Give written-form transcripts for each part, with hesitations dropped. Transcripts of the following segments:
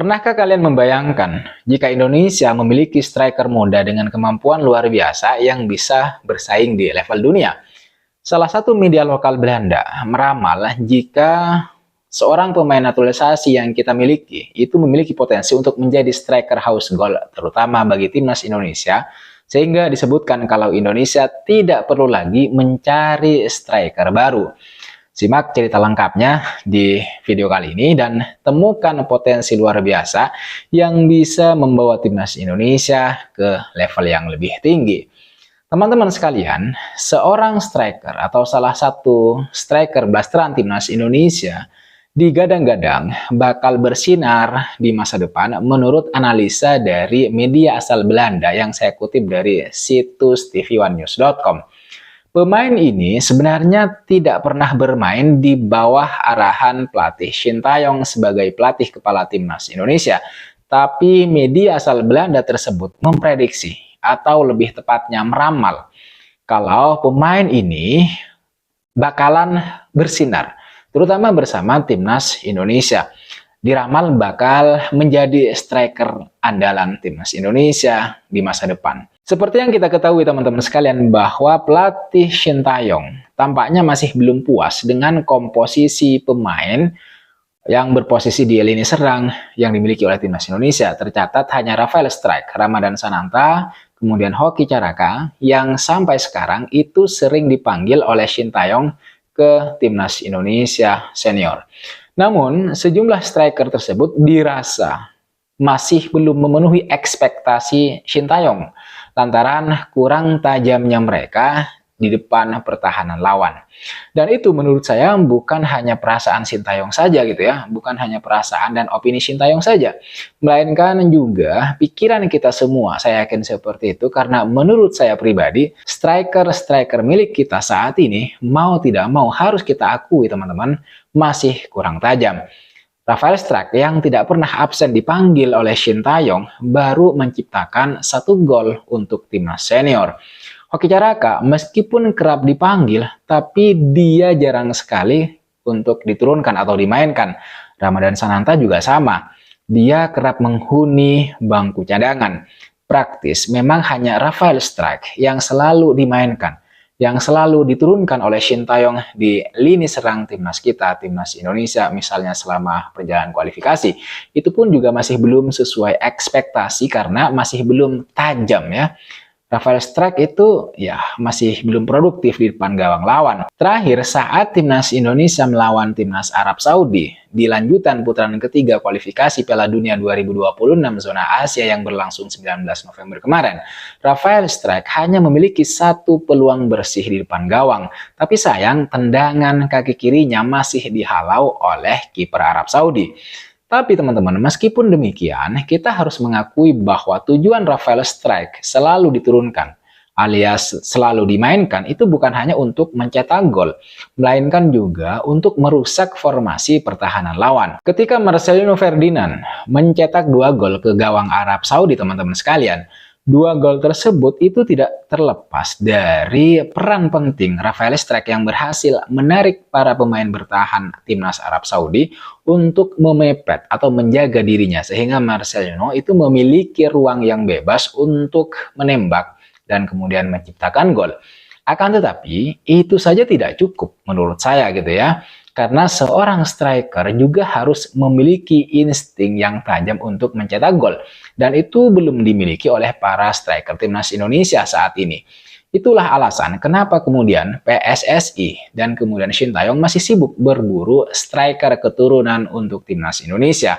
Pernahkah kalian membayangkan jika Indonesia memiliki striker muda dengan kemampuan luar biasa yang bisa bersaing di level dunia? Salah satu media lokal Belanda meramal jika seorang pemain naturalisasi yang kita miliki itu memiliki potensi untuk menjadi striker haus gol, terutama bagi timnas Indonesia, sehingga disebutkan kalau Indonesia tidak perlu lagi mencari striker baru. Simak cerita lengkapnya di video kali ini dan temukan potensi luar biasa yang bisa membawa timnas Indonesia ke level yang lebih tinggi. Teman-teman sekalian, seorang striker atau salah satu striker blasteran timnas Indonesia digadang-gadang bakal bersinar di masa depan menurut analisa dari media asal Belanda yang saya kutip dari situs tv1news.com. Pemain ini sebenarnya tidak pernah bermain di bawah arahan pelatih Shin Tae-yong sebagai pelatih kepala timnas Indonesia. Tapi media asal Belanda tersebut memprediksi atau lebih tepatnya meramal kalau pemain ini bakalan bersinar, terutama bersama timnas Indonesia. Diramal bakal menjadi striker andalan timnas Indonesia di masa depan. Seperti yang kita ketahui teman-teman sekalian bahwa pelatih Shin Tae-yong tampaknya masih belum puas dengan komposisi pemain yang berposisi di lini serang yang dimiliki oleh timnas Indonesia. Tercatat hanya Rafael Strijk, Ramadhan Sananta, kemudian Hoki Caraka yang sampai sekarang itu sering dipanggil oleh Shin Tae-yong ke timnas Indonesia senior. Namun, sejumlah striker tersebut dirasa masih belum memenuhi ekspektasi Shin Tae-yong lantaran kurang tajamnya mereka di depan pertahanan lawan. Dan itu menurut saya bukan hanya perasaan Shin Tae-yong saja gitu ya, bukan hanya perasaan dan opini Shin Tae-yong saja, melainkan juga pikiran kita semua. Saya yakin seperti itu karena menurut saya pribadi, striker-striker milik kita saat ini mau tidak mau harus kita akui teman-teman masih kurang tajam. Rafael Strijk yang tidak pernah absen dipanggil oleh Shin Tae-yong baru menciptakan 1 gol untuk timnas senior. Hoki Caraka meskipun kerap dipanggil tapi dia jarang sekali untuk diturunkan atau dimainkan. Ramadhan Sananta juga sama. Dia kerap menghuni bangku cadangan. Praktis memang hanya Rafael Strijk yang selalu dimainkan, yang selalu diturunkan oleh Shin Tae-yong di lini serang timnas kita, timnas Indonesia, misalnya selama perjalanan kualifikasi. Itu pun juga masih belum sesuai ekspektasi karena masih belum tajam ya. Rafael Strijk itu ya masih belum produktif di depan gawang lawan. Terakhir saat timnas Indonesia melawan timnas Arab Saudi di lanjutan putaran ketiga kualifikasi Piala Dunia 2026 zona Asia yang berlangsung 19 November kemarin, Rafael Strijk hanya memiliki 1 peluang bersih di depan gawang. Tapi sayang tendangan kaki kirinya masih dihalau oleh kiper Arab Saudi. Tapi teman-teman, meskipun demikian, kita harus mengakui bahwa tujuan Rafael Strijk selalu diturunkan, alias selalu dimainkan, itu bukan hanya untuk mencetak gol, melainkan juga untuk merusak formasi pertahanan lawan. Ketika Marcelino Ferdinand mencetak 2 gol ke gawang Arab Saudi, teman-teman sekalian, 2 gol tersebut itu tidak terlepas dari peran penting Rafael Strijk yang berhasil menarik para pemain bertahan timnas Arab Saudi untuk memepet atau menjaga dirinya sehingga Marcelino itu memiliki ruang yang bebas untuk menembak dan kemudian menciptakan gol. Akan tetapi itu saja tidak cukup menurut saya gitu ya. Karena seorang striker juga harus memiliki insting yang tajam untuk mencetak gol. Dan itu belum dimiliki oleh para striker timnas Indonesia saat ini. Itulah alasan kenapa kemudian PSSI dan kemudian Shin Tae-yong masih sibuk berburu striker keturunan untuk timnas Indonesia.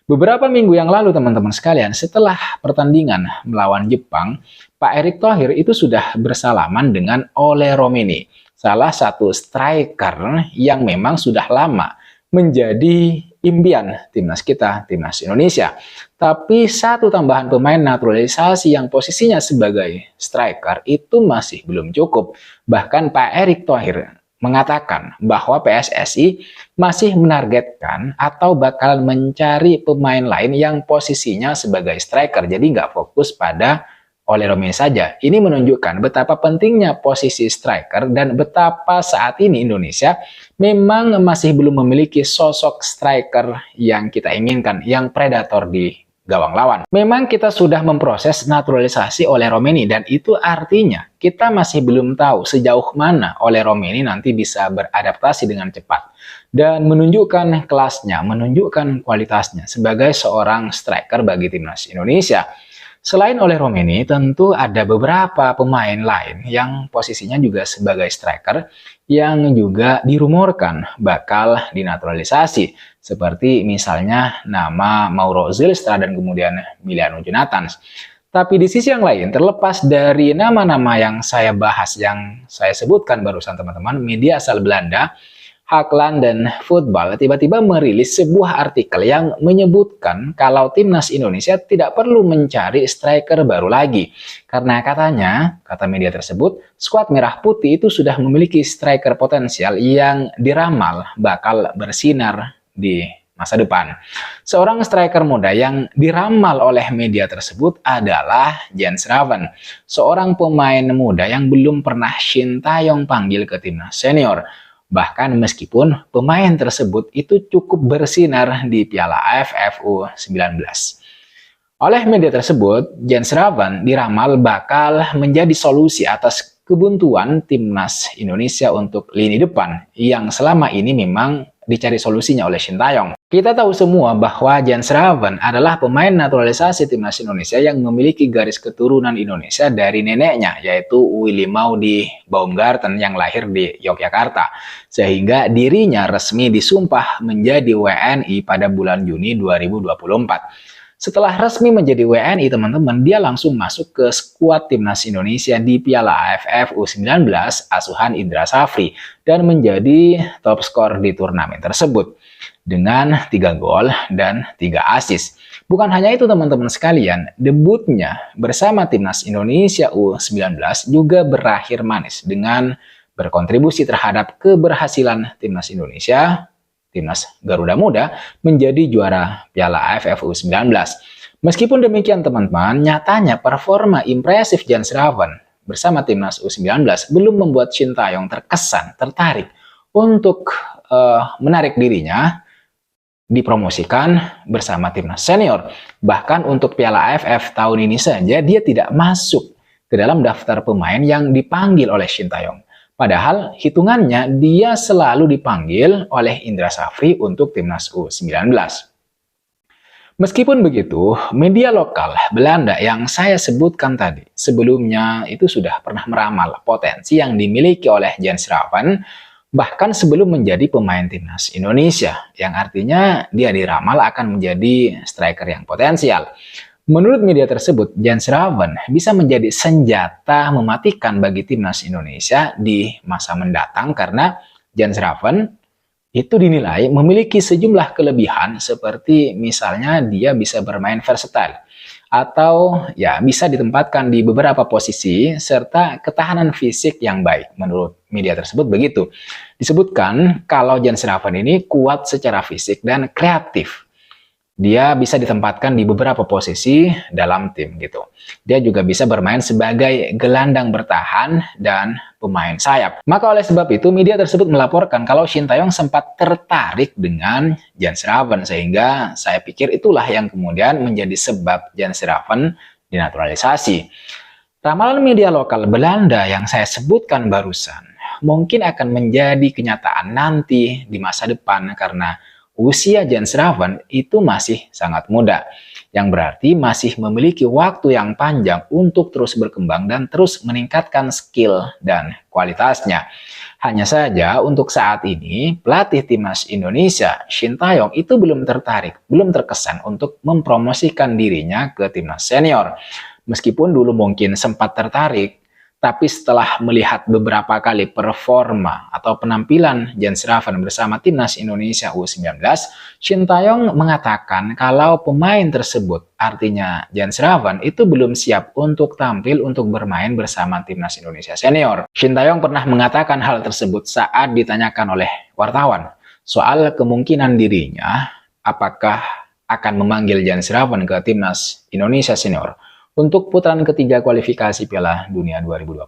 Beberapa minggu yang lalu teman-teman sekalian, setelah pertandingan melawan Jepang, Pak Erick Thohir itu sudah bersalaman dengan Ole Romeni, salah satu striker yang memang sudah lama menjadi impian timnas kita, timnas Indonesia. Tapi 1 tambahan pemain naturalisasi yang posisinya sebagai striker itu masih belum cukup. Bahkan Pak Erick Thohir mengatakan bahwa PSSI masih menargetkan atau bakal mencari pemain lain yang posisinya sebagai striker. Jadi nggak fokus pada oleh Romeni saja. Ini menunjukkan betapa pentingnya posisi striker dan betapa saat ini Indonesia memang masih belum memiliki sosok striker yang kita inginkan, yang predator di gawang lawan. Memang kita sudah memproses naturalisasi oleh Romeni dan itu artinya kita masih belum tahu sejauh mana oleh Romeni nanti bisa beradaptasi dengan cepat dan menunjukkan kelasnya, menunjukkan kualitasnya sebagai seorang striker bagi timnas Indonesia. Selain oleh Romeni, tentu ada beberapa pemain lain yang posisinya juga sebagai striker yang juga dirumorkan bakal dinaturalisasi. Seperti misalnya nama Mauro Zylstra dan kemudian Miliano Jonathan. Tapi di sisi yang lain, terlepas dari nama-nama yang saya bahas, yang saya sebutkan barusan teman-teman, media asal Belanda, Hakland dan Football tiba-tiba merilis sebuah artikel yang menyebutkan kalau timnas Indonesia tidak perlu mencari striker baru lagi. Karena katanya, kata media tersebut, skuad Merah Putih itu sudah memiliki striker potensial yang diramal bakal bersinar di masa depan. Seorang striker muda yang diramal oleh media tersebut adalah Jens Raven, seorang pemain muda yang belum pernah Shin Tae-yong panggil ke timnas senior. Bahkan meskipun pemain tersebut itu cukup bersinar di Piala AFF U19. Oleh media tersebut, Jens Raven diramal bakal menjadi solusi atas kebuntuan timnas Indonesia untuk lini depan yang selama ini memang dicari solusinya oleh Shin Tae-yong. Kita tahu semua bahwa Jens Raven adalah pemain naturalisasi timnas Indonesia yang memiliki garis keturunan Indonesia dari neneknya, yaitu Willy Maudy Baumgarten yang lahir di Yogyakarta. Sehingga dirinya resmi disumpah menjadi WNI pada bulan Juni 2024. Setelah resmi menjadi WNI, teman-teman, dia langsung masuk ke skuad timnas Indonesia di Piala AFF U19 asuhan Indra Safri dan menjadi top skor di turnamen tersebut dengan 3 gol dan 3 assist. Bukan hanya itu teman-teman sekalian, debutnya bersama timnas Indonesia U19 juga berakhir manis dengan berkontribusi terhadap keberhasilan timnas Indonesia, timnas Garuda Muda, menjadi juara Piala AFF U19. Meskipun demikian teman-teman, nyatanya performa impresif Jens Raven bersama timnas U19 belum membuat Shin Tae-yong tertarik untuk menarik dirinya dipromosikan bersama timnas senior. Bahkan untuk Piala AFF tahun ini saja dia tidak masuk ke dalam daftar pemain yang dipanggil oleh Shin Tae-yong. Padahal hitungannya dia selalu dipanggil oleh Indra Safri untuk timnas U19. Meskipun begitu, media lokal Belanda yang saya sebutkan tadi sebelumnya itu sudah pernah meramal potensi yang dimiliki oleh Jens Raven bahkan sebelum menjadi pemain timnas Indonesia, yang artinya dia diramal akan menjadi striker yang potensial. Menurut media tersebut, Jens Raven bisa menjadi senjata mematikan bagi timnas Indonesia di masa mendatang karena Jens Raven itu dinilai memiliki sejumlah kelebihan seperti misalnya dia bisa bermain versatile atau ya bisa ditempatkan di beberapa posisi serta ketahanan fisik yang baik. Menurut media tersebut begitu. Disebutkan kalau Jens Raven ini kuat secara fisik dan kreatif. Dia bisa ditempatkan di beberapa posisi dalam tim gitu. Dia juga bisa bermain sebagai gelandang bertahan dan pemain sayap. Maka oleh sebab itu media tersebut melaporkan kalau Shin Tae-yong sempat tertarik dengan Jens Raven, sehingga saya pikir itulah yang kemudian menjadi sebab Jens Raven dinaturalisasi. Ramalan media lokal Belanda yang saya sebutkan barusan mungkin akan menjadi kenyataan nanti di masa depan karena usia Jens Raven itu masih sangat muda, yang berarti masih memiliki waktu yang panjang untuk terus berkembang dan terus meningkatkan skill dan kualitasnya. Hanya saja untuk saat ini, pelatih timnas Indonesia, Shin Tae-yong itu belum terkesan untuk mempromosikan dirinya ke timnas senior. Meskipun dulu mungkin sempat tertarik, tapi setelah melihat beberapa kali performa atau penampilan Jens Raven bersama timnas Indonesia U19, Shin Tae-yong mengatakan kalau pemain tersebut, artinya Jens Raven, itu belum siap untuk tampil untuk bermain bersama timnas Indonesia senior. Shin Tae-yong pernah mengatakan hal tersebut saat ditanyakan oleh wartawan soal kemungkinan dirinya apakah akan memanggil Jens Raven ke timnas Indonesia senior. untuk putaran ketiga kualifikasi Piala Dunia 2026.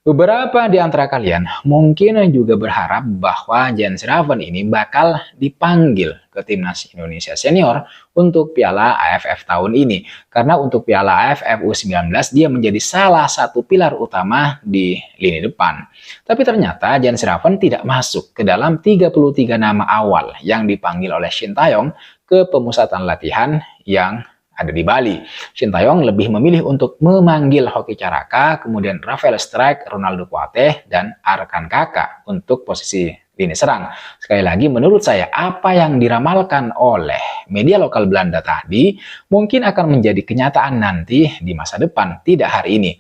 Beberapa di antara kalian mungkin juga berharap bahwa Jens Raven ini bakal dipanggil ke Timnas Indonesia Senior untuk Piala AFF tahun ini. Karena untuk Piala AFF U19 dia menjadi salah satu pilar utama di lini depan. Tapi ternyata Jens Raven tidak masuk ke dalam 33 nama awal yang dipanggil oleh Shin Taeyong ke pemusatan latihan yang ada di Bali. Shin Taeyong lebih memilih untuk memanggil Hoki Caraka, kemudian Rafael Strijk, Ronaldo Kuateh, dan Arkan Kaka untuk posisi lini serang. Sekali lagi, menurut saya apa yang diramalkan oleh media lokal Belanda tadi mungkin akan menjadi kenyataan nanti di masa depan, tidak hari ini.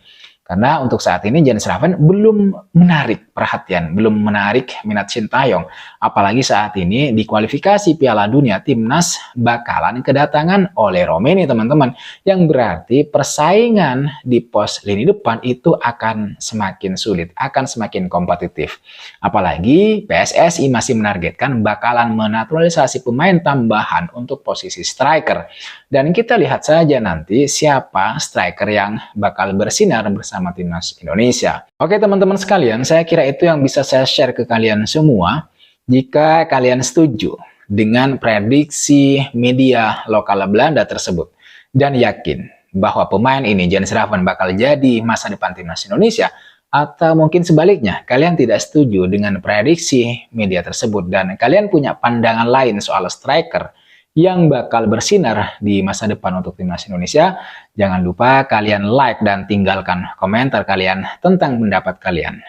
Karena untuk saat ini Jens Raven belum menarik perhatian, belum menarik minat Shin Taeyong. Apalagi saat ini di kualifikasi Piala Dunia Timnas bakalan kedatangan Ole Romeni teman-teman. Yang berarti persaingan di pos lini depan itu akan semakin sulit, akan semakin kompetitif. Apalagi PSSI masih menargetkan bakalan menaturalisasi pemain tambahan untuk posisi striker. Dan kita lihat saja nanti siapa striker yang bakal bersinar bersama Timnas Indonesia. Oke teman-teman sekalian, saya kira itu yang bisa saya share ke kalian semua. Jika kalian setuju dengan prediksi media lokal Belanda tersebut dan yakin bahwa pemain ini Jens Raven bakal jadi masa depan Timnas Indonesia, atau mungkin sebaliknya kalian tidak setuju dengan prediksi media tersebut dan kalian punya pandangan lain soal striker yang bakal bersinar di masa depan untuk Timnas Indonesia, jangan lupa kalian like dan tinggalkan komentar kalian tentang pendapat kalian.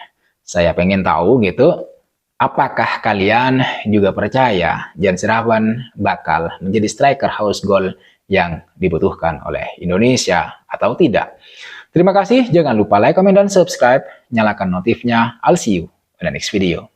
Saya pengen tahu gitu, apakah kalian juga percaya Jens Raven bakal menjadi striker house goal yang dibutuhkan oleh Indonesia atau tidak? Terima kasih, jangan lupa like, komen, dan subscribe, nyalakan notifnya. I'll see you in the next video.